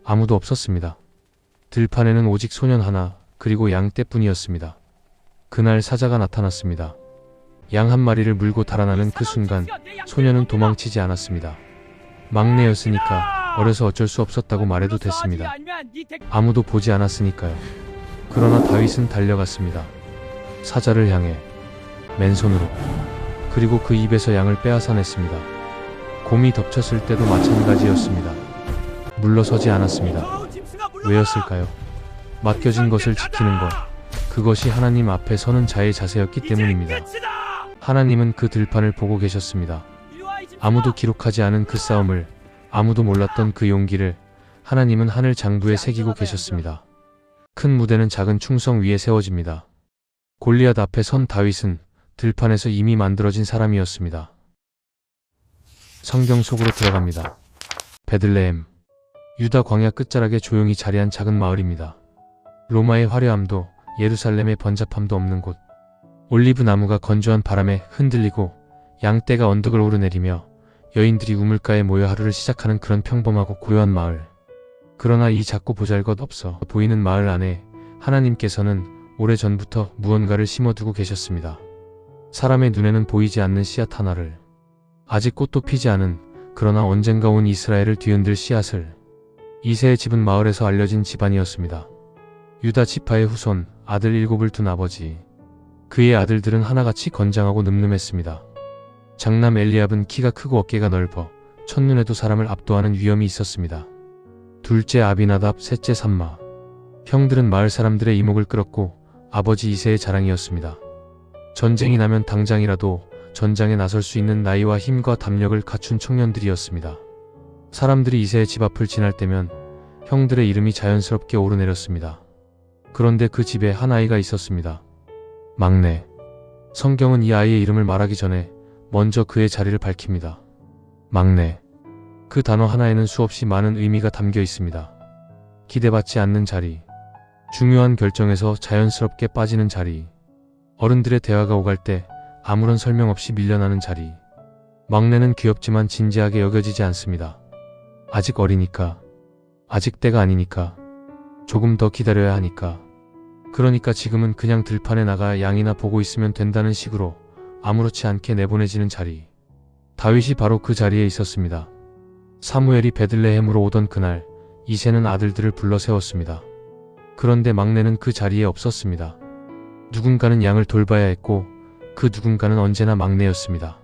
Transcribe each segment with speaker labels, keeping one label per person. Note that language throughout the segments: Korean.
Speaker 1: 아무도 없었습니다. 들판에는 오직 소년 하나, 그리고 양 떼뿐이었습니다. 그날 사자가 나타났습니다. 양 한 마리를 물고 달아나는 그 순간 소년은 도망치지 않았습니다. 막내였으니까 어려서 어쩔 수 없었다고 말해도 됐습니다. 아무도 보지 않았으니까요. 그러나 다윗은 달려갔습니다. 사자를 향해 맨손으로, 그리고 그 입에서 양을 빼앗아냈습니다. 곰이 덮쳤을 때도 마찬가지였습니다. 물러서지 않았습니다. 왜였을까요? 맡겨진 것을 지키는 것, 그것이 하나님 앞에 서는 자의 자세였기 때문입니다. 하나님은 그 들판을 보고 계셨습니다. 아무도 기록하지 않은 그 싸움을, 아무도 몰랐던 그 용기를 하나님은 하늘 장부에 새기고 계셨습니다. 큰 무대는 작은 충성 위에 세워집니다. 골리앗 앞에 선 다윗은 들판에서 이미 만들어진 사람이었습니다. 성경 속으로 들어갑니다. 베들레헴, 유다 광야 끝자락에 조용히 자리한 작은 마을입니다. 로마의 화려함도 예루살렘의 번잡함도 없는 곳. 올리브 나무가 건조한 바람에 흔들리고 양떼가 언덕을 오르내리며 여인들이 우물가에 모여 하루를 시작하는 그런 평범하고 고요한 마을. 그러나 이 작고 보잘것없어 보이는 마을 안에 하나님께서는 오래전부터 무언가를 심어두고 계셨습니다. 사람의 눈에는 보이지 않는 씨앗 하나를, 아직 꽃도 피지 않은, 그러나 언젠가 온 이스라엘을 뒤흔들 씨앗을. 이새의 집은 마을에서 알려진 집안이었습니다. 유다 지파의 후손, 아들 7을 둔 아버지. 그의 아들들은 하나같이 건장하고 늠름했습니다. 장남 엘리압은 키가 크고 어깨가 넓어 첫눈에도 사람을 압도하는 위엄이 있었습니다. 둘째 아비나답, 셋째 삼마. 형들은 마을 사람들의 이목을 끌었고 아버지 이새의 자랑이었습니다. 전쟁이 나면 당장이라도 전장에 나설 수 있는 나이와 힘과 담력을 갖춘 청년들이었습니다. 사람들이 이새의 집 앞을 지날 때면 형들의 이름이 자연스럽게 오르내렸습니다. 그런데 그 집에 한 아이가 있었습니다. 막내. 성경은 이 아이의 이름을 말하기 전에 먼저 그의 자리를 밝힙니다. 막내. 그 단어 하나에는 수없이 많은 의미가 담겨 있습니다. 기대받지 않는 자리, 중요한 결정에서 자연스럽게 빠지는 자리, 어른들의 대화가 오갈 때 아무런 설명 없이 밀려나는 자리. 막내는 귀엽지만 진지하게 여겨지지 않습니다. 아직 어리니까, 아직 때가 아니니까, 조금 더 기다려야 하니까. 그러니까 지금은 그냥 들판에 나가 양이나 보고 있으면 된다는 식으로 아무렇지 않게 내보내지는 자리. 다윗이 바로 그 자리에 있었습니다. 사무엘이 베들레헴으로 오던 그날 이새는 아들들을 불러 세웠습니다. 그런데 막내는 그 자리에 없었습니다. 누군가는 양을 돌봐야 했고 그 누군가는 언제나 막내였습니다.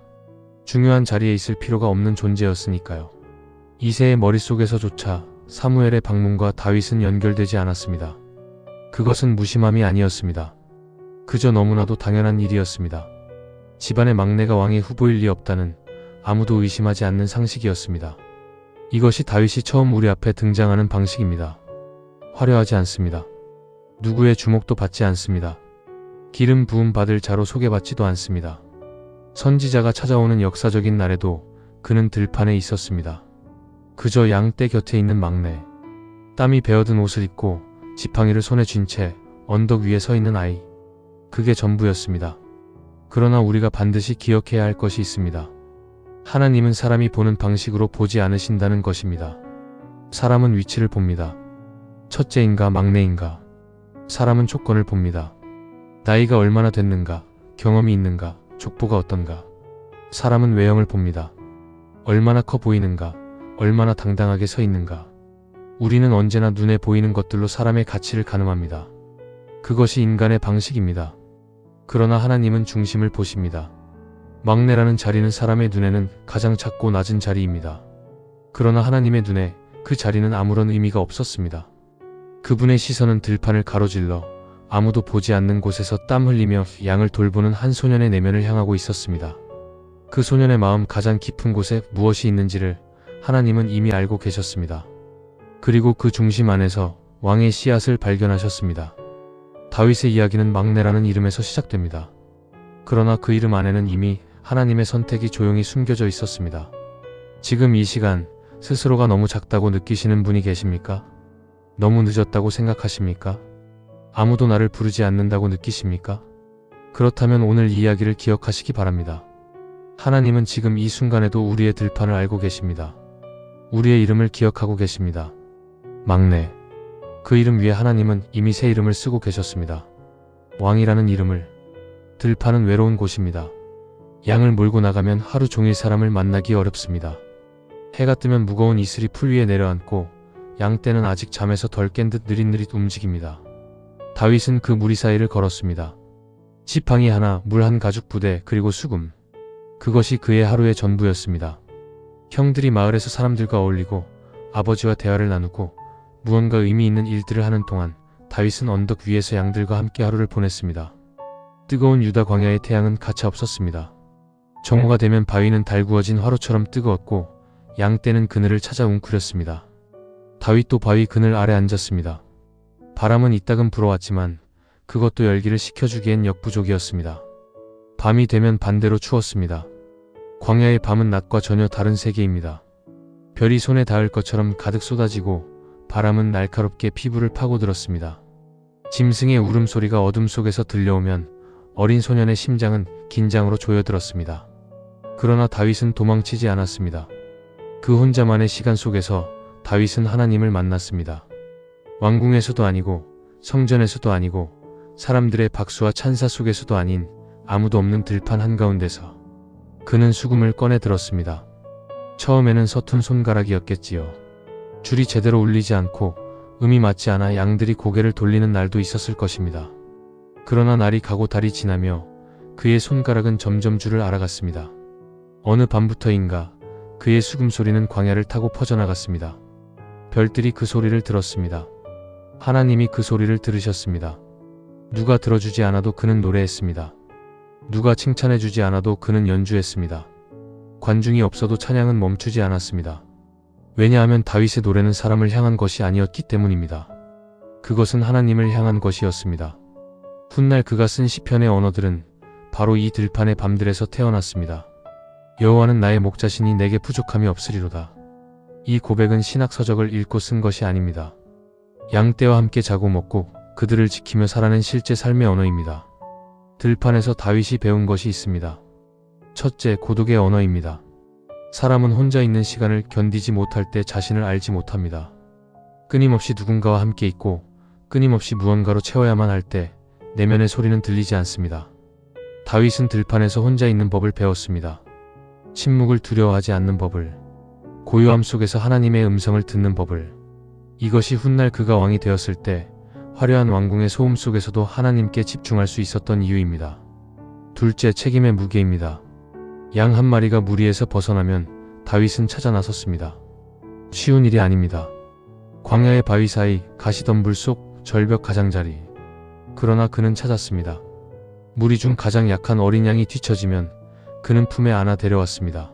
Speaker 1: 중요한 자리에 있을 필요가 없는 존재였으니까요. 이새의 머릿속에서조차 사무엘의 방문과 다윗은 연결되지 않았습니다. 그것은 무심함이 아니었습니다. 그저 너무나도 당연한 일이었습니다. 집안의 막내가 왕의 후보일 리 없다는, 아무도 의심하지 않는 상식이었습니다. 이것이 다윗이 처음 우리 앞에 등장하는 방식입니다. 화려하지 않습니다. 누구의 주목도 받지 않습니다. 기름 부음 받을 자로 소개받지도 않습니다. 선지자가 찾아오는 역사적인 날에도 그는 들판에 있었습니다. 그저 양떼 곁에 있는 막내. 땀이 배어든 옷을 입고 지팡이를 손에 쥔 채 언덕 위에 서 있는 아이. 그게 전부였습니다. 그러나 우리가 반드시 기억해야 할 것이 있습니다. 하나님은 사람이 보는 방식으로 보지 않으신다는 것입니다. 사람은 위치를 봅니다. 첫째인가 막내인가. 사람은 조건을 봅니다. 나이가 얼마나 됐는가, 경험이 있는가, 족보가 어떤가. 사람은 외형을 봅니다. 얼마나 커 보이는가, 얼마나 당당하게 서 있는가. 우리는 언제나 눈에 보이는 것들로 사람의 가치를 가늠합니다. 그것이 인간의 방식입니다. 그러나 하나님은 중심을 보십니다. 막내라는 자리는 사람의 눈에는 가장 작고 낮은 자리입니다. 그러나 하나님의 눈에 그 자리는 아무런 의미가 없었습니다. 그분의 시선은 들판을 가로질러 아무도 보지 않는 곳에서 땀 흘리며 양을 돌보는 한 소년의 내면을 향하고 있었습니다. 그 소년의 마음 가장 깊은 곳에 무엇이 있는지를 하나님은 이미 알고 계셨습니다. 그리고 그 중심 안에서 왕의 씨앗을 발견하셨습니다. 다윗의 이야기는 막내라는 이름에서 시작됩니다. 그러나 그 이름 안에는 이미 하나님의 선택이 조용히 숨겨져 있었습니다. 지금 이 시간 스스로가 너무 작다고 느끼시는 분이 계십니까? 너무 늦었다고 생각하십니까? 아무도 나를 부르지 않는다고 느끼십니까? 그렇다면 오늘 이 이야기를 기억하시기 바랍니다. 하나님은 지금 이 순간에도 우리의 들판을 알고 계십니다. 우리의 이름을 기억하고 계십니다. 막내. 그 이름 위에 하나님은 이미 새 이름을 쓰고 계셨습니다. 왕이라는 이름을. 들판은 외로운 곳입니다. 양을 몰고 나가면 하루 종일 사람을 만나기 어렵습니다. 해가 뜨면 무거운 이슬이 풀 위에 내려앉고 양떼는 아직 잠에서 덜 깬 듯 느릿느릿 움직입니다. 다윗은 그 무리 사이를 걸었습니다. 지팡이 하나, 물 한 가죽 부대, 그리고 수금. 그것이 그의 하루의 전부였습니다. 형들이 마을에서 사람들과 어울리고 아버지와 대화를 나누고 무언가 의미 있는 일들을 하는 동안 다윗은 언덕 위에서 양들과 함께 하루를 보냈습니다. 뜨거운 유다 광야의 태양은 가차 없었습니다. 정오가 되면 바위는 달구어진 화로처럼 뜨거웠고 양떼는 그늘을 찾아 웅크렸습니다. 다윗도 바위 그늘 아래 앉았습니다. 바람은 이따금 불어왔지만 그것도 열기를 식혀주기엔 역부족이었습니다. 밤이 되면 반대로 추웠습니다. 광야의 밤은 낮과 전혀 다른 세계입니다. 별이 손에 닿을 것처럼 가득 쏟아지고 바람은 날카롭게 피부를 파고들었습니다. 짐승의 울음소리가 어둠 속에서 들려오면 어린 소년의 심장은 긴장으로 조여들었습니다. 그러나 다윗은 도망치지 않았습니다. 그 혼자만의 시간 속에서 다윗은 하나님을 만났습니다. 왕궁에서도 아니고 성전에서도 아니고 사람들의 박수와 찬사 속에서도 아닌 아무도 없는 들판 한가운데서 그는 수금을 꺼내 들었습니다. 처음에는 서툰 손가락이었겠지요. 줄이 제대로 울리지 않고 음이 맞지 않아 양들이 고개를 돌리는 날도 있었을 것입니다. 그러나 날이 가고 달이 지나며 그의 손가락은 점점 줄을 알아갔습니다. 어느 밤부터인가 그의 수금 소리는 광야를 타고 퍼져나갔습니다. 별들이 그 소리를 들었습니다. 하나님이 그 소리를 들으셨습니다. 누가 들어주지 않아도 그는 노래했습니다. 누가 칭찬해주지 않아도 그는 연주했습니다. 관중이 없어도 찬양은 멈추지 않았습니다. 왜냐하면 다윗의 노래는 사람을 향한 것이 아니었기 때문입니다. 그것은 하나님을 향한 것이었습니다. 훗날 그가 쓴 시편의 언어들은 바로 이 들판의 밤들에서 태어났습니다. 여호와는 나의 목자시니 내게 부족함이 없으리로다. 이 고백은 신학서적을 읽고 쓴 것이 아닙니다. 양떼와 함께 자고 먹고 그들을 지키며 살아낸 실제 삶의 언어입니다. 들판에서 다윗이 배운 것이 있습니다. 첫째, 고독의 언어입니다. 사람은 혼자 있는 시간을 견디지 못할 때 자신을 알지 못합니다. 끊임없이 누군가와 함께 있고 끊임없이 무언가로 채워야만 할 때 내면의 소리는 들리지 않습니다. 다윗은 들판에서 혼자 있는 법을 배웠습니다. 침묵을 두려워하지 않는 법을, 고요함 속에서 하나님의 음성을 듣는 법을. 이것이 훗날 그가 왕이 되었을 때 화려한 왕궁의 소음 속에서도 하나님께 집중할 수 있었던 이유입니다. 둘째, 책임의 무게입니다. 양 한 마리가 무리에서 벗어나면 다윗은 찾아 나섰습니다. 쉬운 일이 아닙니다. 광야의 바위 사이, 가시덤불 속, 절벽 가장자리. 그러나 그는 찾았습니다. 무리 중 가장 약한 어린 양이 뒤처지면 그는 품에 안아 데려왔습니다.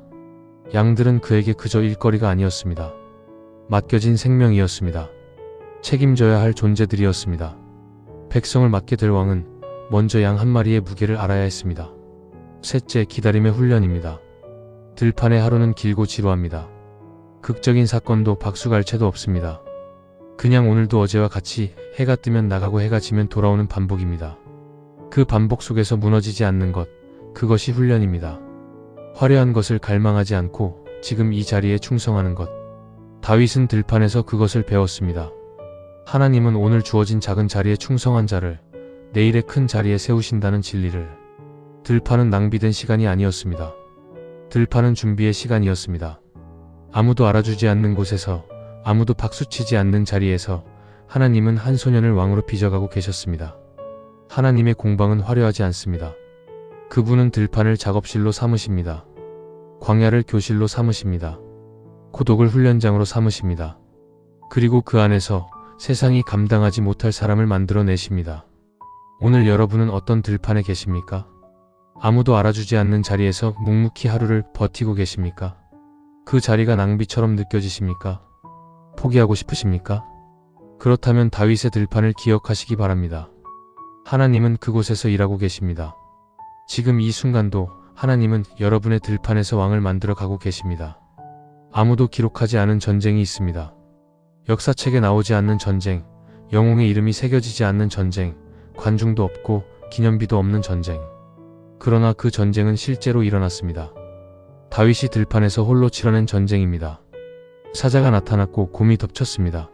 Speaker 1: 양들은 그에게 그저 일거리가 아니었습니다. 맡겨진 생명이었습니다. 책임져야 할 존재들이었습니다. 백성을 맡게 될 왕은 먼저 양 한 마리의 무게를 알아야 했습니다. 셋째, 기다림의 훈련입니다. 들판의 하루는 길고 지루합니다. 극적인 사건도 박수갈채도 없습니다. 그냥 오늘도 어제와 같이 해가 뜨면 나가고 해가 지면 돌아오는 반복입니다. 그 반복 속에서 무너지지 않는 것, 그것이 훈련입니다. 화려한 것을 갈망하지 않고 지금 이 자리에 충성하는 것. 다윗은 들판에서 그것을 배웠습니다. 하나님은 오늘 주어진 작은 자리에 충성한 자를 내일의 큰 자리에 세우신다는 진리를. 들판은 낭비된 시간이 아니었습니다. 들판은 준비의 시간이었습니다. 아무도 알아주지 않는 곳에서, 아무도 박수치지 않는 자리에서 하나님은 한 소년을 왕으로 빚어가고 계셨습니다. 하나님의 공방은 화려하지 않습니다. 그분은 들판을 작업실로 삼으십니다. 광야를 교실로 삼으십니다. 고독을 훈련장으로 삼으십니다. 그리고 그 안에서 세상이 감당하지 못할 사람을 만들어내십니다. 오늘 여러분은 어떤 들판에 계십니까? 아무도 알아주지 않는 자리에서 묵묵히 하루를 버티고 계십니까? 그 자리가 낭비처럼 느껴지십니까? 포기하고 싶으십니까? 그렇다면 다윗의 들판을 기억하시기 바랍니다. 하나님은 그곳에서 일하고 계십니다. 지금 이 순간도 하나님은 여러분의 들판에서 왕을 만들어 가고 계십니다. 아무도 기록하지 않은 전쟁이 있습니다. 역사책에 나오지 않는 전쟁, 영웅의 이름이 새겨지지 않는 전쟁, 관중도 없고 기념비도 없는 전쟁. 그러나 그 전쟁은 실제로 일어났습니다. 다윗이 들판에서 홀로 치러낸 전쟁입니다. 사자가 나타났고 곰이 덮쳤습니다.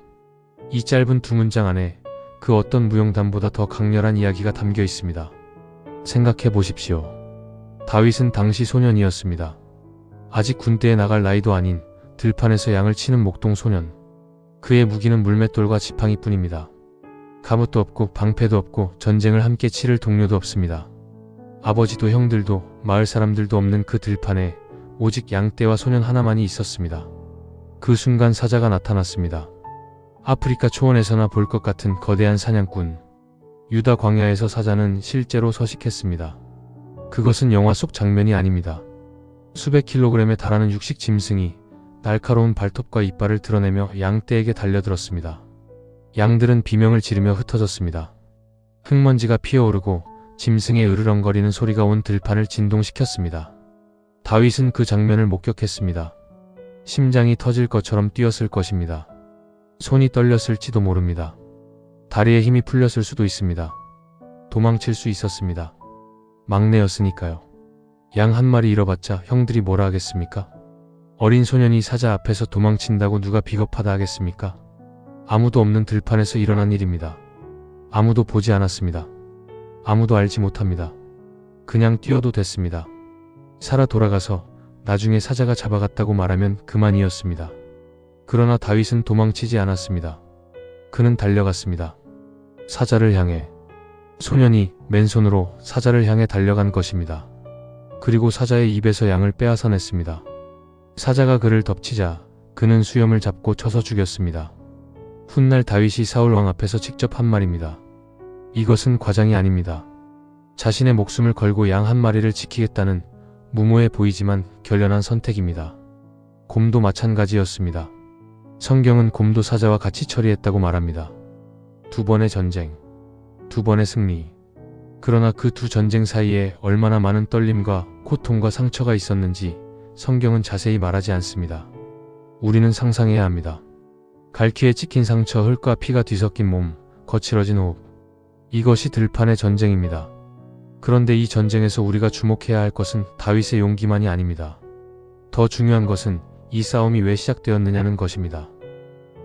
Speaker 1: 이 짧은 두 문장 안에 그 어떤 무용담보다 더 강렬한 이야기가 담겨 있습니다. 생각해 보십시오. 다윗은 당시 소년이었습니다. 아직 군대에 나갈 나이도 아닌 들판에서 양을 치는 목동 소년. 그의 무기는 물맷돌과 지팡이뿐입니다. 갑옷도 없고 방패도 없고 전쟁을 함께 치를 동료도 없습니다. 아버지도 형들도 마을 사람들도 없는 그 들판에 오직 양떼와 소년 하나만이 있었습니다. 그 순간 사자가 나타났습니다. 아프리카 초원에서나 볼 것 같은 거대한 사냥꾼. 유다 광야에서 사자는 실제로 서식했습니다. 그것은 영화 속 장면이 아닙니다. 수백 킬로그램에 달하는 육식 짐승이 날카로운 발톱과 이빨을 드러내며 양떼에게 달려들었습니다. 양들은 비명을 지르며 흩어졌습니다. 흙먼지가 피어오르고 짐승의 으르렁거리는 소리가 온 들판을 진동시켰습니다. 다윗은 그 장면을 목격했습니다. 심장이 터질 것처럼 뛰었을 것입니다. 손이 떨렸을지도 모릅니다. 다리에 힘이 풀렸을 수도 있습니다. 도망칠 수 있었습니다. 막내였으니까요. 양 한 마리 잃어봤자 형들이 뭐라 하겠습니까? 어린 소년이 사자 앞에서 도망친다고 누가 비겁하다 하겠습니까? 아무도 없는 들판에서 일어난 일입니다. 아무도 보지 않았습니다. 아무도 알지 못합니다. 그냥 뛰어도 됐습니다. 살아 돌아가서 나중에 사자가 잡아갔다고 말하면 그만이었습니다. 그러나 다윗은 도망치지 않았습니다. 그는 달려갔습니다. 사자를 향해. 소년이 맨손으로 사자를 향해 달려간 것입니다. 그리고 사자의 입에서 양을 빼앗아냈습니다. 사자가 그를 덮치자 그는 수염을 잡고 쳐서 죽였습니다. 훗날 다윗이 사울 왕 앞에서 직접 한 말입니다. 이것은 과장이 아닙니다. 자신의 목숨을 걸고 양 한 마리를 지키겠다는 무모해 보이지만 결연한 선택입니다. 곰도 마찬가지였습니다. 성경은 곰도 사자와 같이 처리했다고 말합니다. 두 번의 전쟁, 두 번의 승리. 그러나 그 두 전쟁 사이에 얼마나 많은 떨림과 고통과 상처가 있었는지 성경은 자세히 말하지 않습니다. 우리는 상상해야 합니다. 갈퀴에 찍힌 상처, 흙과 피가 뒤섞인 몸, 거칠어진 호흡. 이것이 들판의 전쟁입니다. 그런데 이 전쟁에서 우리가 주목해야 할 것은 다윗의 용기만이 아닙니다. 더 중요한 것은 이 싸움이 왜 시작되었느냐는 것입니다.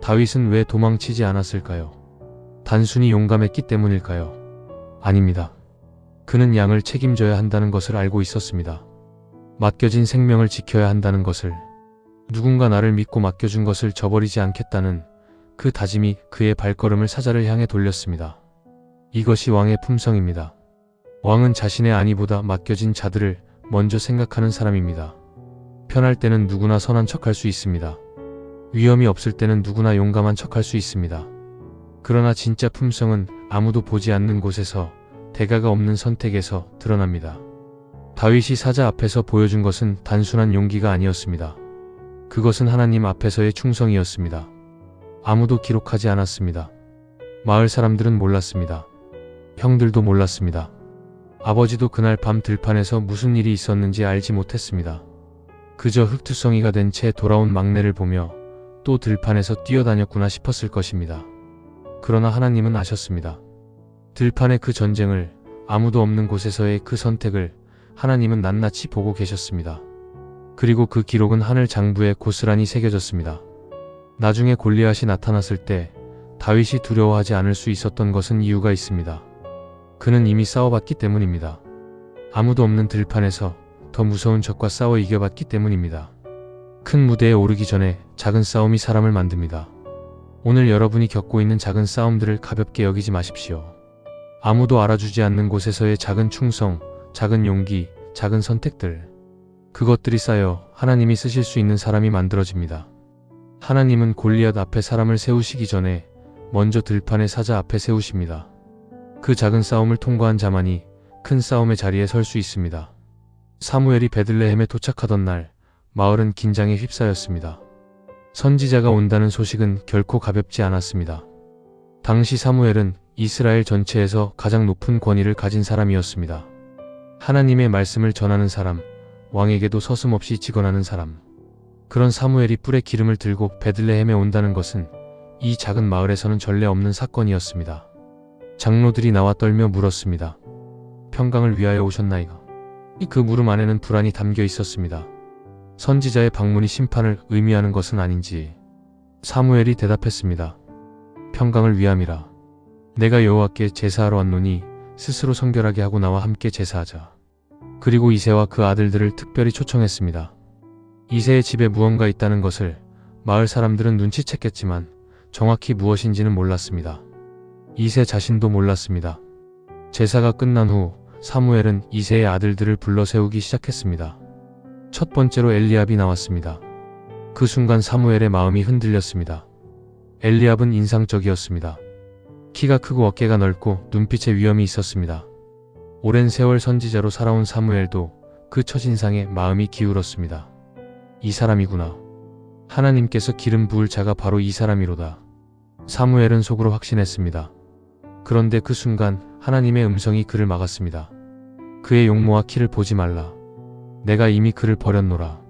Speaker 1: 다윗은 왜 도망치지 않았을까요? 단순히 용감했기 때문일까요? 아닙니다. 그는 양을 책임져야 한다는 것을 알고 있었습니다. 맡겨진 생명을 지켜야 한다는 것을, 누군가 나를 믿고 맡겨준 것을 저버리지 않겠다는 그 다짐이 그의 발걸음을 사자를 향해 돌렸습니다. 이것이 왕의 품성입니다. 왕은 자신의 안위보다 맡겨진 자들을 먼저 생각하는 사람입니다. 편할 때는 누구나 선한 척할 수 있습니다. 위험이 없을 때는 누구나 용감한 척할 수 있습니다. 그러나 진짜 품성은 아무도 보지 않는 곳에서, 대가가 없는 선택에서 드러납니다. 다윗이 사자 앞에서 보여준 것은 단순한 용기가 아니었습니다. 그것은 하나님 앞에서의 충성이었습니다. 아무도 기록하지 않았습니다. 마을 사람들은 몰랐습니다. 형들도 몰랐습니다. 아버지도 그날 밤 들판에서 무슨 일이 있었는지 알지 못했습니다. 그저 흙투성이가 된 채 돌아온 막내를 보며 또 들판에서 뛰어다녔구나 싶었을 것입니다. 그러나 하나님은 아셨습니다. 들판의 그 전쟁을, 아무도 없는 곳에서의 그 선택을 하나님은 낱낱이 보고 계셨습니다. 그리고 그 기록은 하늘 장부에 고스란히 새겨졌습니다. 나중에 골리앗이 나타났을 때 다윗이 두려워하지 않을 수 있었던 것은 이유가 있습니다. 그는 이미 싸워봤기 때문입니다. 아무도 없는 들판에서 더 무서운 적과 싸워 이겨봤기 때문입니다. 큰 무대에 오르기 전에 작은 싸움이 사람을 만듭니다. 오늘 여러분이 겪고 있는 작은 싸움들을 가볍게 여기지 마십시오. 아무도 알아주지 않는 곳에서의 작은 충성, 작은 용기, 작은 선택들. 그것들이 쌓여 하나님이 쓰실 수 있는 사람이 만들어집니다. 하나님은 골리앗 앞에 사람을 세우시기 전에 먼저 들판의 사자 앞에 세우십니다. 그 작은 싸움을 통과한 자만이 큰 싸움의 자리에 설 수 있습니다. 사무엘이 베들레헴에 도착하던 날, 마을은 긴장에 휩싸였습니다. 선지자가 온다는 소식은 결코 가볍지 않았습니다. 당시 사무엘은 이스라엘 전체에서 가장 높은 권위를 가진 사람이었습니다. 하나님의 말씀을 전하는 사람, 왕에게도 서슴없이 직언하는 사람. 그런 사무엘이 뿔에 기름을 들고 베들레헴에 온다는 것은 이 작은 마을에서는 전례 없는 사건이었습니다. 장로들이 나와 떨며 물었습니다. 평강을 위하여 오셨나이까? 그 물음 안에는 불안이 담겨 있었습니다. 선지자의 방문이 심판을 의미하는 것은 아닌지. 사무엘이 대답했습니다. 평강을 위함이라. 내가 여호와께 제사하러 왔노니 스스로 성결하게 하고 나와 함께 제사하자. 그리고 이새와 그 아들들을 특별히 초청했습니다. 이새의 집에 무언가 있다는 것을 마을 사람들은 눈치챘겠지만 정확히 무엇인지는 몰랐습니다. 이새 자신도 몰랐습니다. 제사가 끝난 후 사무엘은 이새의 아들들을 불러 세우기 시작했습니다. 첫 번째로 엘리압이 나왔습니다. 그 순간 사무엘의 마음이 흔들렸습니다. 엘리압은 인상적이었습니다. 키가 크고 어깨가 넓고 눈빛에 위엄이 있었습니다. 오랜 세월 선지자로 살아온 사무엘도 그 첫인상에 마음이 기울었습니다. 이 사람이구나. 하나님께서 기름 부을 자가 바로 이 사람이로다. 사무엘은 속으로 확신했습니다. 그런데 그 순간 하나님의 음성이 그를 막았습니다. 그의 용모와 키를 보지 말라. 내가 이미 그를 버렸노라.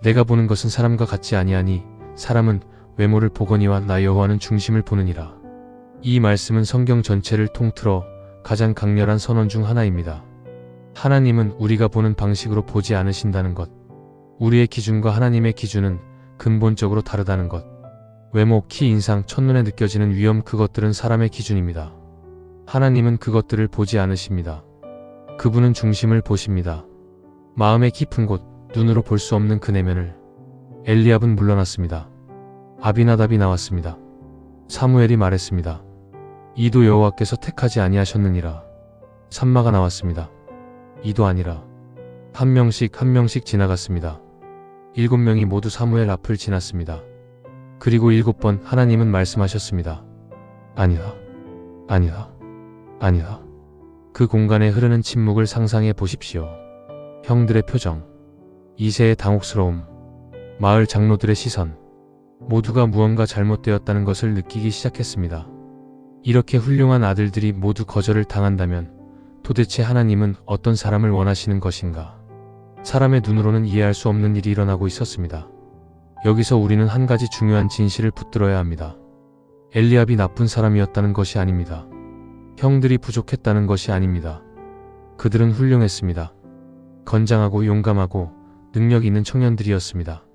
Speaker 1: 내가 보는 것은 사람과 같지 아니하니 사람은 외모를 보거니와 나 여호와는 중심을 보느니라. 이 말씀은 성경 전체를 통틀어 가장 강렬한 선언 중 하나입니다. 하나님은 우리가 보는 방식으로 보지 않으신다는 것. 우리의 기준과 하나님의 기준은 근본적으로 다르다는 것. 외모, 키, 인상, 첫눈에 느껴지는 위엄, 그것들은 사람의 기준입니다. 하나님은 그것들을 보지 않으십니다. 그분은 중심을 보십니다. 마음의 깊은 곳, 눈으로 볼 수 없는 그 내면을. 엘리압은 물러났습니다. 아비나답이 나왔습니다. 사무엘이 말했습니다. 이도 여호와께서 택하지 아니하셨느니라. 삼마가 나왔습니다. 이도 아니라. 한 명씩 지나갔습니다. 7명이 모두 사무엘 앞을 지났습니다. 그리고 7번 하나님은 말씀하셨습니다. 아니다. 아니다. 아니다. 그 공간에 흐르는 침묵을 상상해 보십시오. 형들의 표정, 이새의 당혹스러움, 마을 장로들의 시선, 모두가 무언가 잘못되었다는 것을 느끼기 시작했습니다. 이렇게 훌륭한 아들들이 모두 거절을 당한다면 도대체 하나님은 어떤 사람을 원하시는 것인가? 사람의 눈으로는 이해할 수 없는 일이 일어나고 있었습니다. 여기서 우리는 한 가지 중요한 진실을 붙들어야 합니다. 엘리압이 나쁜 사람이었다는 것이 아닙니다. 형들이 부족했다는 것이 아닙니다. 그들은 훌륭했습니다. 건장하고 용감하고 능력 있는 청년들이었습니다.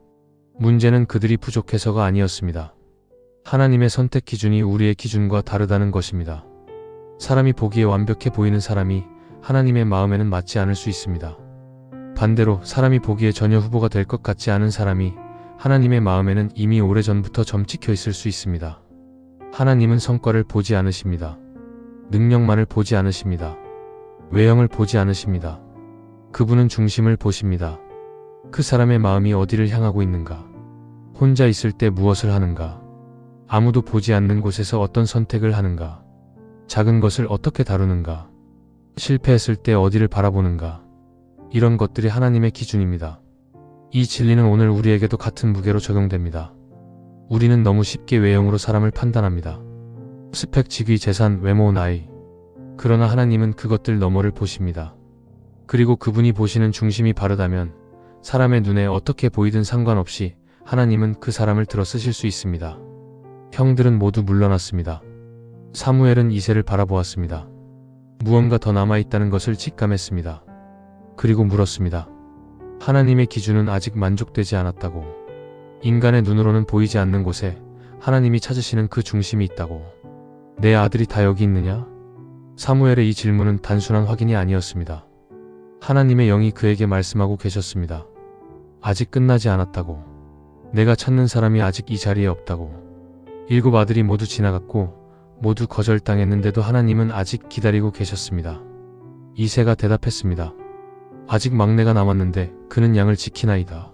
Speaker 1: 문제는 그들이 부족해서가 아니었습니다. 하나님의 선택 기준이 우리의 기준과 다르다는 것입니다. 사람이 보기에 완벽해 보이는 사람이 하나님의 마음에는 맞지 않을 수 있습니다. 반대로 사람이 보기에 전혀 후보가 될 것 같지 않은 사람이 하나님의 마음에는 이미 오래전부터 점찍혀 있을 수 있습니다. 하나님은 성과를 보지 않으십니다. 능력만을 보지 않으십니다. 외형을 보지 않으십니다. 그분은 중심을 보십니다. 그 사람의 마음이 어디를 향하고 있는가? 혼자 있을 때 무엇을 하는가? 아무도 보지 않는 곳에서 어떤 선택을 하는가? 작은 것을 어떻게 다루는가? 실패했을 때 어디를 바라보는가? 이런 것들이 하나님의 기준입니다. 이 진리는 오늘 우리에게도 같은 무게로 적용됩니다. 우리는 너무 쉽게 외형으로 사람을 판단합니다. 스펙, 직위, 재산, 외모, 나이. 그러나 하나님은 그것들 너머를 보십니다. 그리고 그분이 보시는 중심이 바르다면 사람의 눈에 어떻게 보이든 상관없이 하나님은 그 사람을 들어 쓰실 수 있습니다. 형들은 모두 물러났습니다. 사무엘은 이새를 바라보았습니다. 무언가 더 남아있다는 것을 직감했습니다. 그리고 물었습니다. 하나님의 기준은 아직 만족되지 않았다고. 인간의 눈으로는 보이지 않는 곳에 하나님이 찾으시는 그 중심이 있다고. 내 아들이 다 여기 있느냐? 사무엘의 이 질문은 단순한 확인이 아니었습니다. 하나님의 영이 그에게 말씀하고 계셨습니다. 아직 끝나지 않았다고. 내가 찾는 사람이 아직 이 자리에 없다고. 7 아들이 모두 지나갔고 모두 거절당했는데도 하나님은 아직 기다리고 계셨습니다. 이새가 대답했습니다. 아직 막내가 남았는데 그는 양을 지키나이다.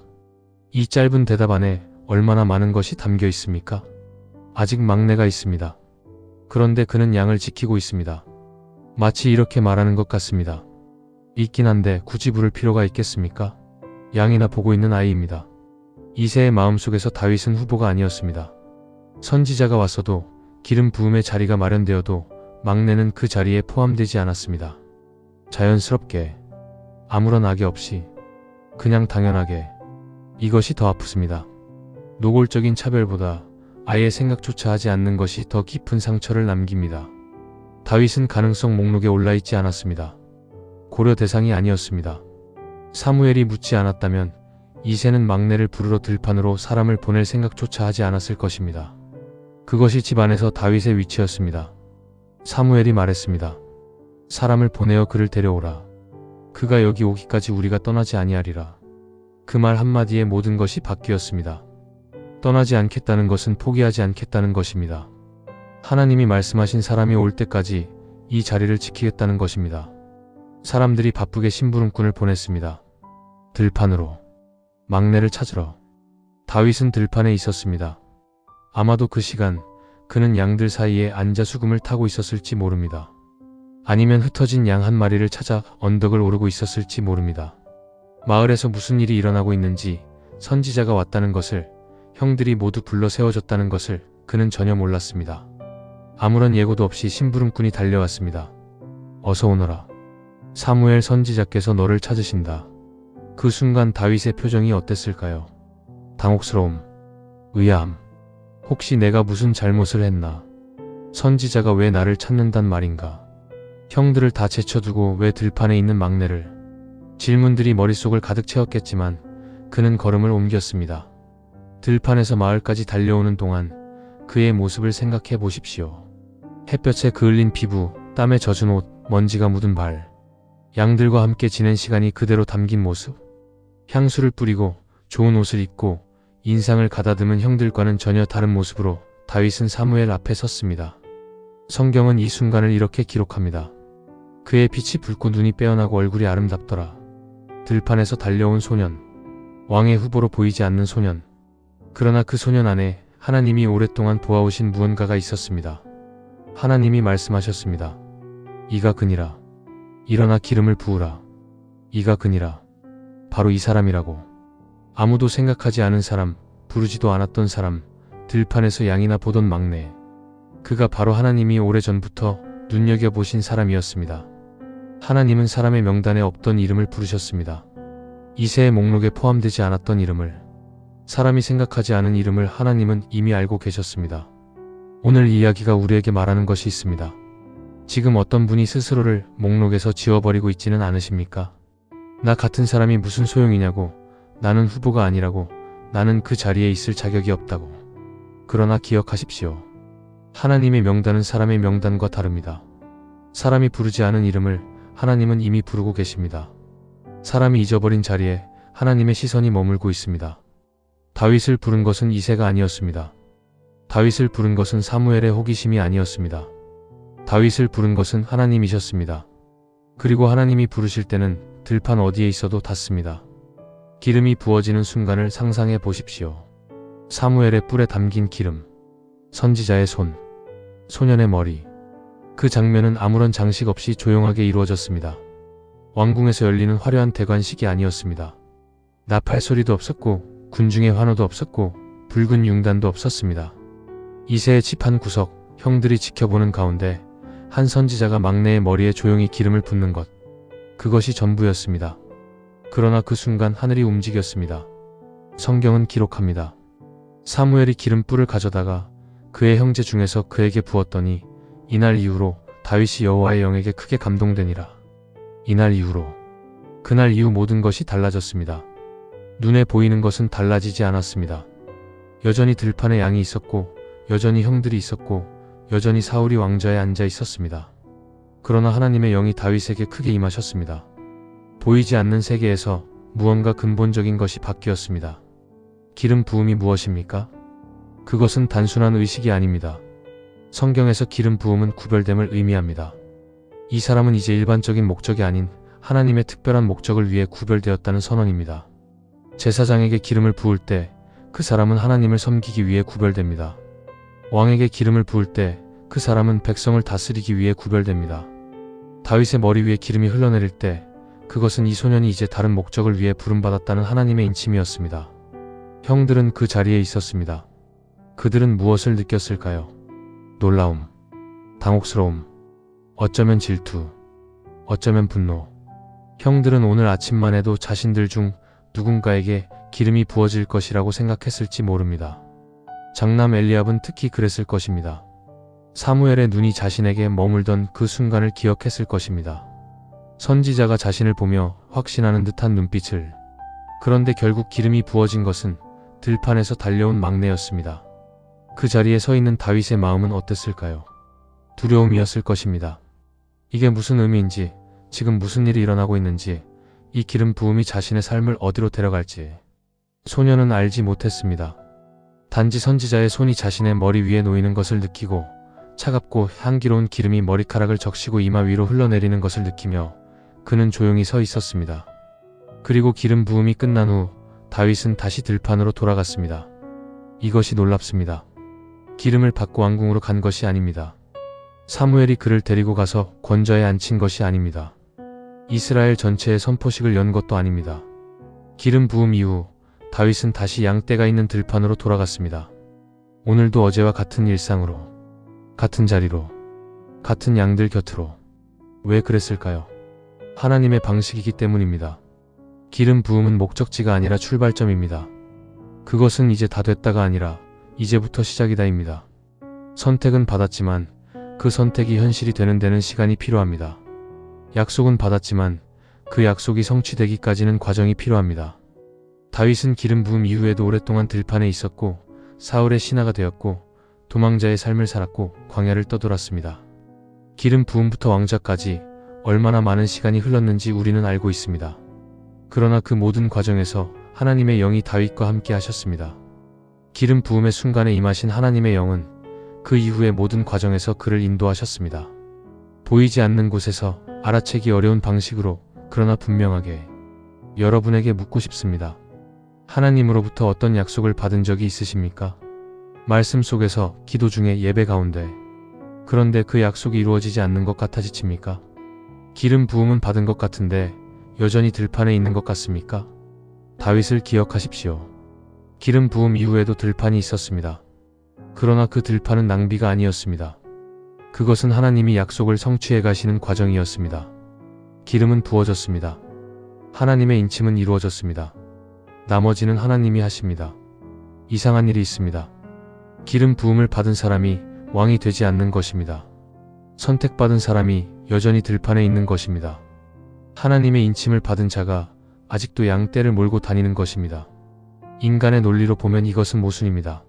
Speaker 1: 이 짧은 대답 안에 얼마나 많은 것이 담겨 있습니까? 아직 막내가 있습니다. 그런데 그는 양을 지키고 있습니다. 마치 이렇게 말하는 것 같습니다. 있긴 한데 굳이 부를 필요가 있겠습니까? 양이나 보고 있는 아이입니다. 이새의 마음속에서 다윗은 후보가 아니었습니다. 선지자가 왔어도 기름 부음의 자리가 마련되어도 막내는 그 자리에 포함되지 않았습니다. 자연스럽게, 아무런 악의 없이, 그냥 당연하게. 이것이 더 아프습니다. 노골적인 차별보다 아예 생각조차 하지 않는 것이 더 깊은 상처를 남깁니다. 다윗은 가능성 목록에 올라있지 않았습니다. 고려 대상이 아니었습니다. 사무엘이 묻지 않았다면 이새는 막내를 부르러 들판으로 사람을 보낼 생각조차 하지 않았을 것입니다. 그것이 집 안에서 다윗의 위치였습니다. 사무엘이 말했습니다. 사람을 보내어 그를 데려오라. 그가 여기 오기까지 우리가 떠나지 아니하리라. 그 말 한마디에 모든 것이 바뀌었습니다. 떠나지 않겠다는 것은 포기하지 않겠다는 것입니다. 하나님이 말씀하신 사람이 올 때까지 이 자리를 지키겠다는 것입니다. 사람들이 바쁘게 심부름꾼을 보냈습니다. 들판으로 막내를 찾으러. 다윗은 들판에 있었습니다. 아마도 그 시간 그는 양들 사이에 앉아 수금을 타고 있었을지 모릅니다. 아니면 흩어진 양 한 마리를 찾아 언덕을 오르고 있었을지 모릅니다. 마을에서 무슨 일이 일어나고 있는지, 선지자가 왔다는 것을, 형들이 모두 불러 세워졌다는 것을 그는 전혀 몰랐습니다. 아무런 예고도 없이 심부름꾼이 달려왔습니다. 어서 오너라. 사무엘 선지자께서 너를 찾으신다. 그 순간 다윗의 표정이 어땠을까요? 당혹스러움, 의아함, 혹시 내가 무슨 잘못을 했나? 선지자가 왜 나를 찾는단 말인가? 형들을 다 제쳐두고 왜 들판에 있는 막내를? 질문들이 머릿속을 가득 채웠겠지만 그는 걸음을 옮겼습니다. 들판에서 마을까지 달려오는 동안 그의 모습을 생각해 보십시오. 햇볕에 그을린 피부, 땀에 젖은 옷, 먼지가 묻은 발. 양들과 함께 지낸 시간이 그대로 담긴 모습. 향수를 뿌리고 좋은 옷을 입고 인상을 가다듬은 형들과는 전혀 다른 모습으로 다윗은 사무엘 앞에 섰습니다. 성경은 이 순간을 이렇게 기록합니다. 그의 빛이 붉고 눈이 빼어나고 얼굴이 아름답더라. 들판에서 달려온 소년. 왕의 후보로 보이지 않는 소년. 그러나 그 소년 안에 하나님이 오랫동안 보아오신 무언가가 있었습니다. 하나님이 말씀하셨습니다. 이가 그니라. 일어나 기름을 부으라. 이가 그니라. 바로 이 사람이라고. 아무도 생각하지 않은 사람, 부르지도 않았던 사람, 들판에서 양이나 보던 막내. 그가 바로 하나님이 오래전부터 눈여겨보신 사람이었습니다. 하나님은 사람의 명단에 없던 이름을 부르셨습니다. 이새의 목록에 포함되지 않았던 이름을, 사람이 생각하지 않은 이름을 하나님은 이미 알고 계셨습니다. 오늘 이야기가 우리에게 말하는 것이 있습니다. 지금 어떤 분이 스스로를 목록에서 지워버리고 있지는 않으십니까? 나 같은 사람이 무슨 소용이냐고, 나는 후보가 아니라고, 나는 그 자리에 있을 자격이 없다고. 그러나 기억하십시오. 하나님의 명단은 사람의 명단과 다릅니다. 사람이 부르지 않은 이름을 하나님은 이미 부르고 계십니다. 사람이 잊어버린 자리에 하나님의 시선이 머물고 있습니다. 다윗을 부른 것은 이새가 아니었습니다. 다윗을 부른 것은 사무엘의 호기심이 아니었습니다. 다윗을 부른 것은 하나님이셨습니다. 그리고 하나님이 부르실 때는 들판 어디에 있어도 닿습니다. 기름이 부어지는 순간을 상상해 보십시오. 사무엘의 뿔에 담긴 기름, 선지자의 손, 소년의 머리. 그 장면은 아무런 장식 없이 조용하게 이루어졌습니다. 왕궁에서 열리는 화려한 대관식이 아니었습니다. 나팔 소리도 없었고 군중의 환호도 없었고 붉은 융단도 없었습니다. 이새의 집 한 구석, 형들이 지켜보는 가운데 한 선지자가 막내의 머리에 조용히 기름을 붓는 것. 그것이 전부였습니다. 그러나 그 순간 하늘이 움직였습니다. 성경은 기록합니다. 사무엘이 기름불을 가져다가 그의 형제 중에서 그에게 부었더니 이날 이후로 다윗이 여호와의 영에게 크게 감동되니라. 이날 이후로, 그날 이후 모든 것이 달라졌습니다. 눈에 보이는 것은 달라지지 않았습니다. 여전히 들판에 양이 있었고, 여전히 형들이 있었고, 여전히 사울이 왕좌에 앉아 있었습니다. 그러나 하나님의 영이 다윗에게 크게 임하셨습니다. 보이지 않는 세계에서 무언가 근본적인 것이 바뀌었습니다. 기름 부음이 무엇입니까? 그것은 단순한 의식이 아닙니다. 성경에서 기름 부음은 구별됨을 의미합니다. 이 사람은 이제 일반적인 목적이 아닌 하나님의 특별한 목적을 위해 구별되었다는 선언입니다. 제사장에게 기름을 부을 때 그 사람은 하나님을 섬기기 위해 구별됩니다. 왕에게 기름을 부을 때 그 사람은 백성을 다스리기 위해 구별됩니다. 다윗의 머리 위에 기름이 흘러내릴 때 그것은 이 소년이 이제 다른 목적을 위해 부름받았다는 하나님의 인침이었습니다. 형들은 그 자리에 있었습니다. 그들은 무엇을 느꼈을까요? 놀라움, 당혹스러움, 어쩌면 질투, 어쩌면 분노. 형들은 오늘 아침만 해도 자신들 중 누군가에게 기름이 부어질 것이라고 생각했을지 모릅니다. 장남 엘리압은 특히 그랬을 것입니다. 사무엘의 눈이 자신에게 머물던 그 순간을 기억했을 것입니다. 선지자가 자신을 보며 확신하는 듯한 눈빛을. 그런데 결국 기름이 부어진 것은 들판에서 달려온 막내였습니다. 그 자리에 서 있는 다윗의 마음은 어땠을까요? 두려움이었을 것입니다. 이게 무슨 의미인지, 지금 무슨 일이 일어나고 있는지, 이 기름 부음이 자신의 삶을 어디로 데려갈지 소녀는 알지 못했습니다. 단지 선지자의 손이 자신의 머리 위에 놓이는 것을 느끼고 차갑고 향기로운 기름이 머리카락을 적시고 이마 위로 흘러내리는 것을 느끼며 그는 조용히 서 있었습니다. 그리고 기름 부음이 끝난 후 다윗은 다시 들판으로 돌아갔습니다. 이것이 놀랍습니다. 기름을 받고 왕궁으로 간 것이 아닙니다. 사무엘이 그를 데리고 가서 권좌에 앉힌 것이 아닙니다. 이스라엘 전체에 선포식을 연 것도 아닙니다. 기름 부음 이후 다윗은 다시 양떼가 있는 들판으로 돌아갔습니다. 오늘도 어제와 같은 일상으로, 같은 자리로, 같은 양들 곁으로. 왜 그랬을까요? 하나님의 방식이기 때문입니다. 기름 부음은 목적지가 아니라 출발점입니다. 그것은 이제 다 됐다가 아니라 이제부터 시작이다입니다. 선택은 받았지만 그 선택이 현실이 되는 데는 시간이 필요합니다. 약속은 받았지만 그 약속이 성취되기까지는 과정이 필요합니다. 다윗은 기름 부음 이후에도 오랫동안 들판에 있었고 사울의 신하가 되었고 도망자의 삶을 살았고 광야를 떠돌았습니다. 기름 부음부터 왕좌까지 얼마나 많은 시간이 흘렀는지 우리는 알고 있습니다. 그러나 그 모든 과정에서 하나님의 영이 다윗과 함께 하셨습니다. 기름 부음의 순간에 임하신 하나님의 영은 그 이후의 모든 과정에서 그를 인도하셨습니다. 보이지 않는 곳에서 알아채기 어려운 방식으로, 그러나 분명하게 여러분에게 묻고 싶습니다. 하나님으로부터 어떤 약속을 받은 적이 있으십니까? 말씀 속에서, 기도 중에, 예배 가운데. 그런데 그 약속이 이루어지지 않는 것 같아 지칩니까? 기름 부음은 받은 것 같은데 여전히 들판에 있는 것 같습니까? 다윗을 기억하십시오. 기름 부음 이후에도 들판이 있었습니다. 그러나 그 들판은 낭비가 아니었습니다. 그것은 하나님이 약속을 성취해 가시는 과정이었습니다. 기름은 부어졌습니다. 하나님의 인침은 이루어졌습니다. 나머지는 하나님이 하십니다. 이상한 일이 있습니다. 기름 부음을 받은 사람이 왕이 되지 않는 것입니다. 선택받은 사람이 여전히 들판에 있는 것입니다. 하나님의 인침을 받은 자가 아직도 양떼를 몰고 다니는 것입니다. 인간의 논리로 보면 이것은 모순입니다.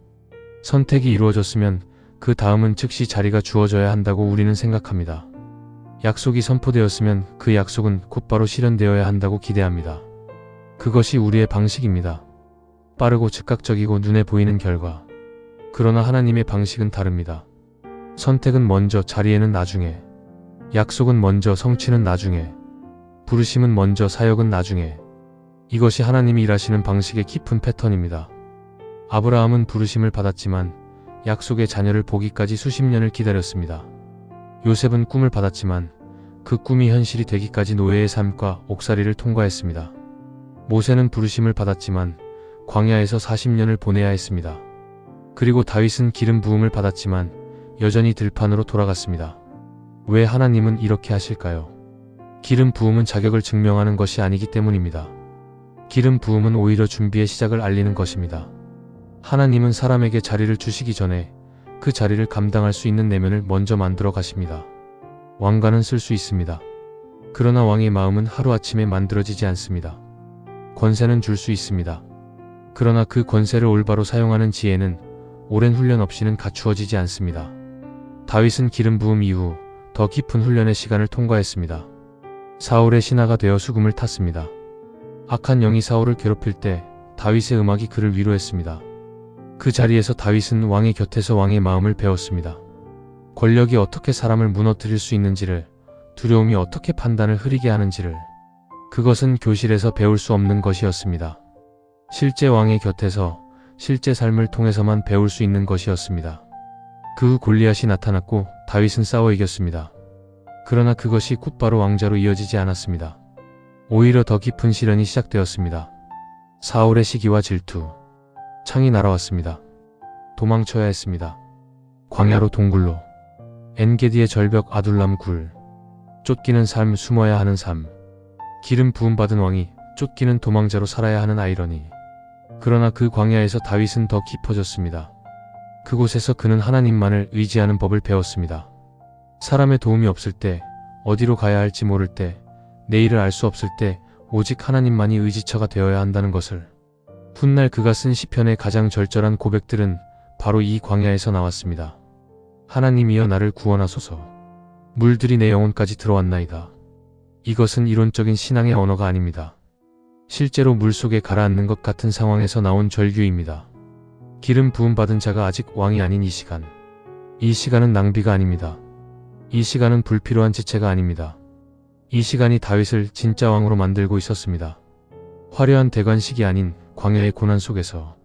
Speaker 1: 선택이 이루어졌으면 그 다음은 즉시 자리가 주어져야 한다고 우리는 생각합니다. 약속이 선포되었으면 그 약속은 곧바로 실현되어야 한다고 기대합니다. 그것이 우리의 방식입니다. 빠르고 즉각적이고 눈에 보이는 결과. 그러나 하나님의 방식은 다릅니다. 선택은 먼저, 자리에는 나중에. 약속은 먼저, 성취는 나중에. 부르심은 먼저, 사역은 나중에. 이것이 하나님이 일하시는 방식의 깊은 패턴입니다. 아브라함은 부르심을 받았지만 약속의 자녀를 보기까지 수십 년을 기다렸습니다. 요셉은 꿈을 받았지만 그 꿈이 현실이 되기까지 노예의 삶과 옥살이를 통과했습니다. 모세는 부르심을 받았지만 광야에서 40년을 보내야 했습니다. 그리고 다윗은 기름 부음을 받았지만 여전히 들판으로 돌아갔습니다. 왜 하나님은 이렇게 하실까요? 기름 부음은 자격을 증명하는 것이 아니기 때문입니다. 기름 부음은 오히려 준비의 시작을 알리는 것입니다. 하나님은 사람에게 자리를 주시기 전에 그 자리를 감당할 수 있는 내면을 먼저 만들어 가십니다. 왕관은 쓸 수 있습니다. 그러나 왕의 마음은 하루아침에 만들어지지 않습니다. 권세는 줄 수 있습니다. 그러나 그 권세를 올바로 사용하는 지혜는 오랜 훈련 없이는 갖추어지지 않습니다. 다윗은 기름 부음 이후 더 깊은 훈련의 시간을 통과했습니다. 사울의 신하가 되어 수금을 탔습니다. 악한 영이 사울을 괴롭힐 때 다윗의 음악이 그를 위로했습니다. 그 자리에서 다윗은 왕의 곁에서 왕의 마음을 배웠습니다. 권력이 어떻게 사람을 무너뜨릴 수 있는지를, 두려움이 어떻게 판단을 흐리게 하는지를. 그것은 교실에서 배울 수 없는 것이었습니다. 실제 왕의 곁에서, 실제 삶을 통해서만 배울 수 있는 것이었습니다. 그 후 골리앗이 나타났고 다윗은 싸워 이겼습니다. 그러나 그것이 곧바로 왕자로 이어지지 않았습니다. 오히려 더 깊은 시련이 시작되었습니다. 사울의 시기와 질투. 창이 날아왔습니다. 도망쳐야 했습니다. 광야로, 동굴로. 엔게디의 절벽, 아둘람 굴. 쫓기는 삶, 숨어야 하는 삶. 기름 부음받은 왕이 쫓기는 도망자로 살아야 하는 아이러니. 그러나 그 광야에서 다윗은 더 깊어졌습니다. 그곳에서 그는 하나님만을 의지하는 법을 배웠습니다. 사람의 도움이 없을 때, 어디로 가야 할지 모를 때, 내일을 알 수 없을 때 오직 하나님만이 의지처가 되어야 한다는 것을. 훗날 그가 쓴 시편의 가장 절절한 고백들은 바로 이 광야에서 나왔습니다. 하나님이여 나를 구원하소서. 물들이 내 영혼까지 들어왔나이다. 이것은 이론적인 신앙의 언어가 아닙니다. 실제로 물속에 가라앉는 것 같은 상황에서 나온 절규입니다. 기름 부음 받은 자가 아직 왕이 아닌 이 시간. 이 시간은 낭비가 아닙니다. 이 시간은 불필요한 지체가 아닙니다. 이 시간이 다윗을 진짜 왕으로 만들고 있었습니다. 화려한 대관식이 아닌 광야의 고난 속에서,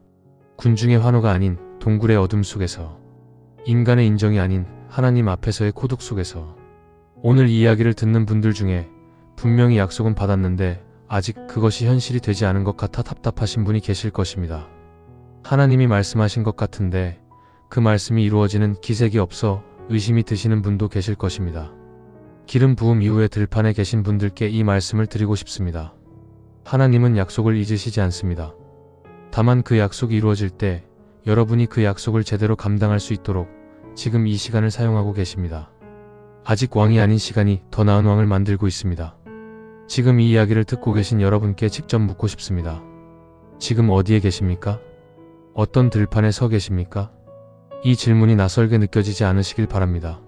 Speaker 1: 군중의 환호가 아닌 동굴의 어둠 속에서, 인간의 인정이 아닌 하나님 앞에서의 고독 속에서, 오늘 이 이야기를 듣는 분들 중에 분명히 약속은 받았는데 아직 그것이 현실이 되지 않은 것 같아 답답하신 분이 계실 것입니다. 하나님이 말씀하신 것 같은데 그 말씀이 이루어지는 기색이 없어 의심이 드시는 분도 계실 것입니다. 기름 부음 이후에 들판에 계신 분들께 이 말씀을 드리고 싶습니다. 하나님은 약속을 잊으시지 않습니다. 다만 그 약속이 이루어질 때 여러분이 그 약속을 제대로 감당할 수 있도록 지금 이 시간을 사용하고 계십니다. 아직 왕이 아닌 시간이 더 나은 왕을 만들고 있습니다. 지금 이 이야기를 듣고 계신 여러분께 직접 묻고 싶습니다. 지금 어디에 계십니까? 어떤 들판에 서 계십니까? 이 질문이 낯설게 느껴지지 않으시길 바랍니다.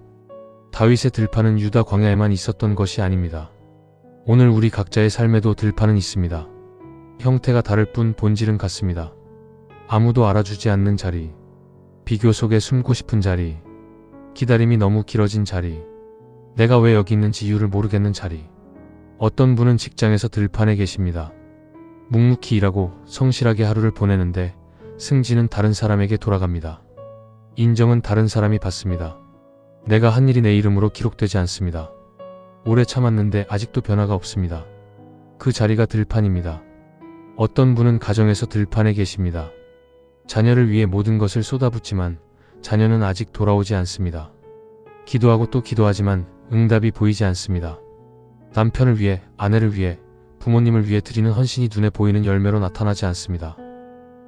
Speaker 1: 다윗의 들판은 유다 광야에만 있었던 것이 아닙니다. 오늘 우리 각자의 삶에도 들판은 있습니다. 형태가 다를 뿐 본질은 같습니다. 아무도 알아주지 않는 자리, 비교 속에 숨고 싶은 자리, 기다림이 너무 길어진 자리, 내가 왜 여기 있는지 이유를 모르겠는 자리. 어떤 분은 직장에서 들판에 계십니다. 묵묵히 일하고 성실하게 하루를 보내는데 승진은 다른 사람에게 돌아갑니다. 인정은 다른 사람이 받습니다. 내가 한 일이 내 이름으로 기록되지 않습니다. 오래 참았는데 아직도 변화가 없습니다. 그 자리가 들판입니다. 어떤 분은 가정에서 들판에 계십니다. 자녀를 위해 모든 것을 쏟아붓지만 자녀는 아직 돌아오지 않습니다. 기도하고 또 기도하지만 응답이 보이지 않습니다. 남편을 위해, 아내를 위해, 부모님을 위해 드리는 헌신이 눈에 보이는 열매로 나타나지 않습니다.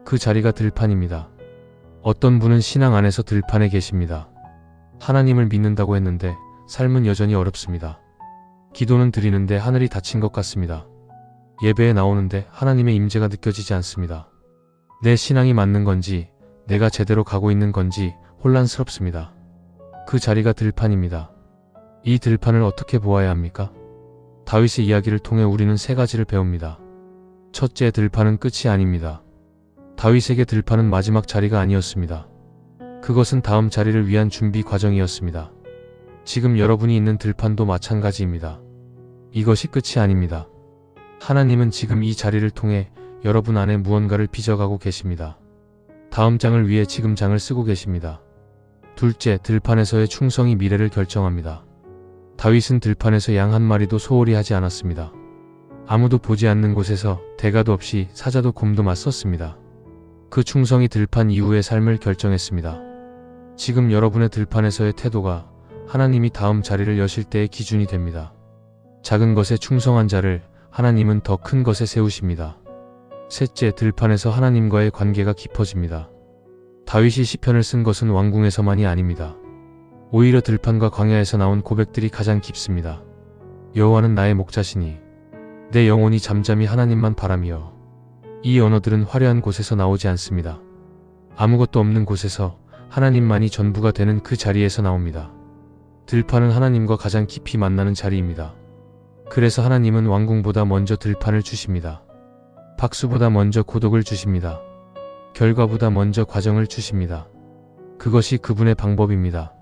Speaker 1: 그 자리가 들판입니다. 어떤 분은 신앙 안에서 들판에 계십니다. 하나님을 믿는다고 했는데 삶은 여전히 어렵습니다. 기도는 드리는데 하늘이 닫힌 것 같습니다. 예배에 나오는데 하나님의 임재가 느껴지지 않습니다. 내 신앙이 맞는 건지, 내가 제대로 가고 있는 건지 혼란스럽습니다. 그 자리가 들판입니다. 이 들판을 어떻게 보아야 합니까? 다윗의 이야기를 통해 우리는 세 가지를 배웁니다. 첫째, 들판은 끝이 아닙니다. 다윗에게 들판은 마지막 자리가 아니었습니다. 그것은 다음 자리를 위한 준비 과정이었습니다. 지금 여러분이 있는 들판도 마찬가지입니다. 이것이 끝이 아닙니다. 하나님은 지금 이 자리를 통해 여러분 안에 무언가를 빚어가고 계십니다. 다음 장을 위해 지금 장을 쓰고 계십니다. 둘째, 들판에서의 충성이 미래를 결정합니다. 다윗은 들판에서 양 한 마리도 소홀히 하지 않았습니다. 아무도 보지 않는 곳에서 대가도 없이 사자도 곰도 맞섰습니다. 그 충성이 들판 이후의 삶을 결정했습니다. 지금 여러분의 들판에서의 태도가 하나님이 다음 자리를 여실 때의 기준이 됩니다. 작은 것에 충성한 자를 하나님은 더 큰 것에 세우십니다. 셋째, 들판에서 하나님과의 관계가 깊어집니다. 다윗이 시편을 쓴 것은 왕궁에서만이 아닙니다. 오히려 들판과 광야에서 나온 고백들이 가장 깊습니다. 여호와는 나의 목자시니 내 영혼이 잠잠히 하나님만 바라며. 이 언어들은 화려한 곳에서 나오지 않습니다. 아무것도 없는 곳에서 하나님만이 전부가 되는 그 자리에서 나옵니다. 들판은 하나님과 가장 깊이 만나는 자리입니다. 그래서 하나님은 왕궁보다 먼저 들판을 주십니다. 박수보다 먼저 고독을 주십니다. 결과보다 먼저 과정을 주십니다. 그것이 그분의 방법입니다.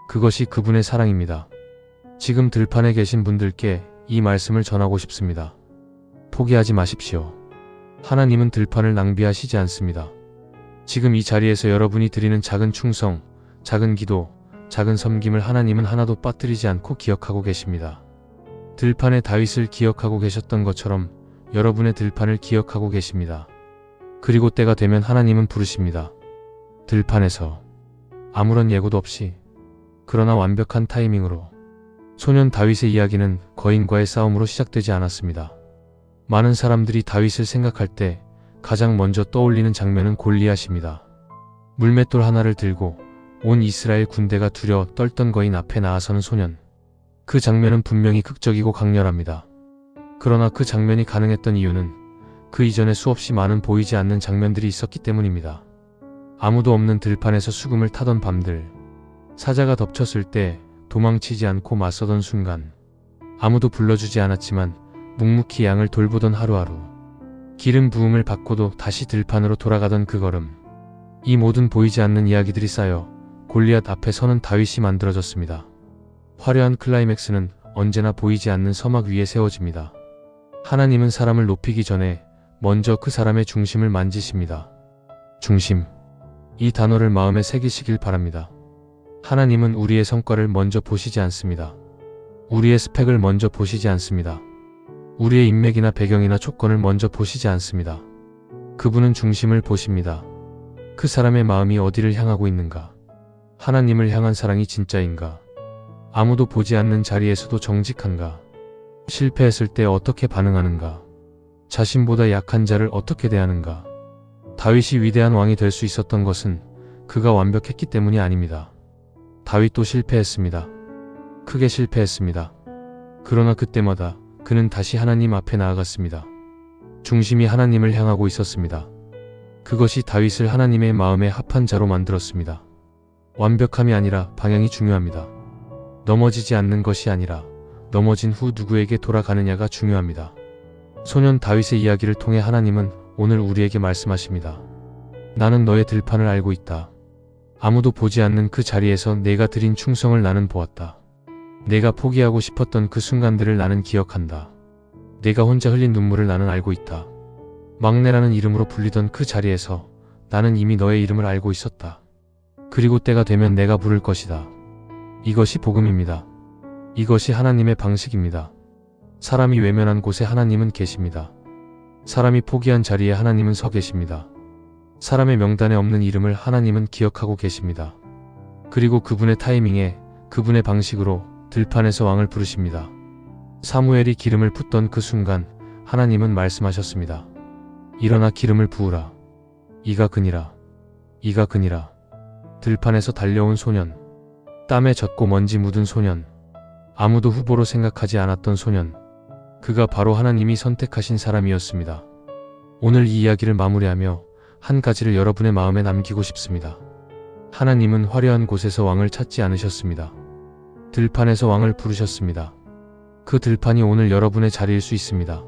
Speaker 1: 그것이 그분의 사랑입니다. 지금 들판에 계신 분들께 이 말씀을 전하고 싶습니다. 포기하지 마십시오. 하나님은 들판을 낭비하시지 않습니다. 지금 이 자리에서 여러분이 드리는 작은 충성, 작은 기도, 작은 섬김을 하나님은 하나도 빠뜨리지 않고 기억하고 계십니다. 들판의 다윗을 기억하고 계셨던 것처럼 여러분의 들판을 기억하고 계십니다. 그리고 때가 되면 하나님은 부르십니다. 들판에서 아무런 예고도 없이, 그러나 완벽한 타이밍으로. 소년 다윗의 이야기는 거인과의 싸움으로 시작되지 않았습니다. 많은 사람들이 다윗을 생각할 때 가장 먼저 떠올리는 장면은 골리앗입니다. 물맷돌 하나를 들고 온 이스라엘 군대가 두려워 떨던 거인 앞에 나아서는 소년. 그 장면은 분명히 극적이고 강렬합니다. 그러나 그 장면이 가능했던 이유는 그 이전에 수없이 많은 보이지 않는 장면들이 있었기 때문입니다. 아무도 없는 들판에서 수금을 타던 밤들, 사자가 덮쳤을 때 도망치지 않고 맞서던 순간, 아무도 불러주지 않았지만 묵묵히 양을 돌보던 하루하루, 기름 부음을 받고도 다시 들판으로 돌아가던 그 걸음, 이 모든 보이지 않는 이야기들이 쌓여 골리앗 앞에 서는 다윗이 만들어졌습니다. 화려한 클라이맥스는 언제나 보이지 않는 서막 위에 세워집니다. 하나님은 사람을 높이기 전에 먼저 그 사람의 중심을 만지십니다. 중심. 이 단어를 마음에 새기시길 바랍니다. 하나님은 우리의 성과를 먼저 보시지 않습니다. 우리의 스펙을 먼저 보시지 않습니다. 우리의 인맥이나 배경이나 조건을 먼저 보시지 않습니다. 그분은 중심을 보십니다. 그 사람의 마음이 어디를 향하고 있는가? 하나님을 향한 사랑이 진짜인가? 아무도 보지 않는 자리에서도 정직한가? 실패했을 때 어떻게 반응하는가? 자신보다 약한 자를 어떻게 대하는가? 다윗이 위대한 왕이 될 수 있었던 것은 그가 완벽했기 때문이 아닙니다. 다윗도 실패했습니다. 크게 실패했습니다. 그러나 그때마다 그는 다시 하나님 앞에 나아갔습니다. 중심이 하나님을 향하고 있었습니다. 그것이 다윗을 하나님의 마음에 합한 자로 만들었습니다. 완벽함이 아니라 방향이 중요합니다. 넘어지지 않는 것이 아니라 넘어진 후 누구에게 돌아가느냐가 중요합니다. 소년 다윗의 이야기를 통해 하나님은 오늘 우리에게 말씀하십니다. 나는 너의 들판을 알고 있다. 아무도 보지 않는 그 자리에서 내가 드린 충성을 나는 보았다. 내가 포기하고 싶었던 그 순간들을 나는 기억한다. 내가 혼자 흘린 눈물을 나는 알고 있다. 막내라는 이름으로 불리던 그 자리에서 나는 이미 너의 이름을 알고 있었다. 그리고 때가 되면 내가 부를 것이다. 이것이 복음입니다. 이것이 하나님의 방식입니다. 사람이 외면한 곳에 하나님은 계십니다. 사람이 포기한 자리에 하나님은 서 계십니다. 사람의 명단에 없는 이름을 하나님은 기억하고 계십니다. 그리고 그분의 타이밍에, 그분의 방식으로 들판에서 왕을 부르십니다. 사무엘이 기름을 붓던 그 순간 하나님은 말씀하셨습니다. 일어나 기름을 부으라. 이가 그니라. 이가 그니라. 들판에서 달려온 소년, 땀에 젖고 먼지 묻은 소년, 아무도 후보로 생각하지 않았던 소년, 그가 바로 하나님이 선택하신 사람이었습니다. 오늘 이 이야기를 마무리하며 한 가지를 여러분의 마음에 남기고 싶습니다. 하나님은 화려한 곳에서 왕을 찾지 않으셨습니다. 들판에서 왕을 부르셨습니다. 그 들판이 오늘 여러분의 자리일 수 있습니다.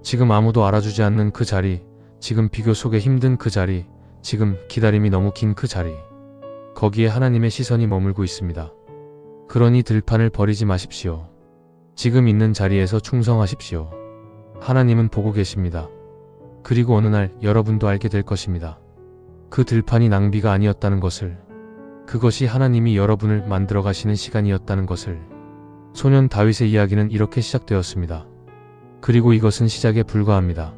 Speaker 1: 지금 아무도 알아주지 않는 그 자리, 지금 비교 속에 힘든 그 자리, 지금 기다림이 너무 긴 그 자리, 거기에 하나님의 시선이 머물고 있습니다. 그러니 들판을 버리지 마십시오. 지금 있는 자리에서 충성하십시오. 하나님은 보고 계십니다. 그리고 어느 날 여러분도 알게 될 것입니다. 그 들판이 낭비가 아니었다는 것을, 그것이 하나님이 여러분을 만들어 가시는 시간이었다는 것을. 소년 다윗의 이야기는 이렇게 시작되었습니다. 그리고 이것은 시작에 불과합니다.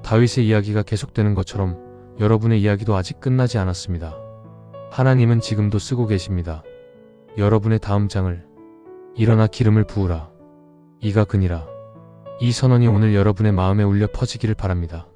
Speaker 1: 다윗의 이야기가 계속되는 것처럼 여러분의 이야기도 아직 끝나지 않았습니다. 하나님은 지금도 쓰고 계십니다. 여러분의 다음 장을, 일어나 기름을 부으라. 이가 그니라. 이 선언이 오늘 여러분의 마음에 울려 퍼지기를 바랍니다.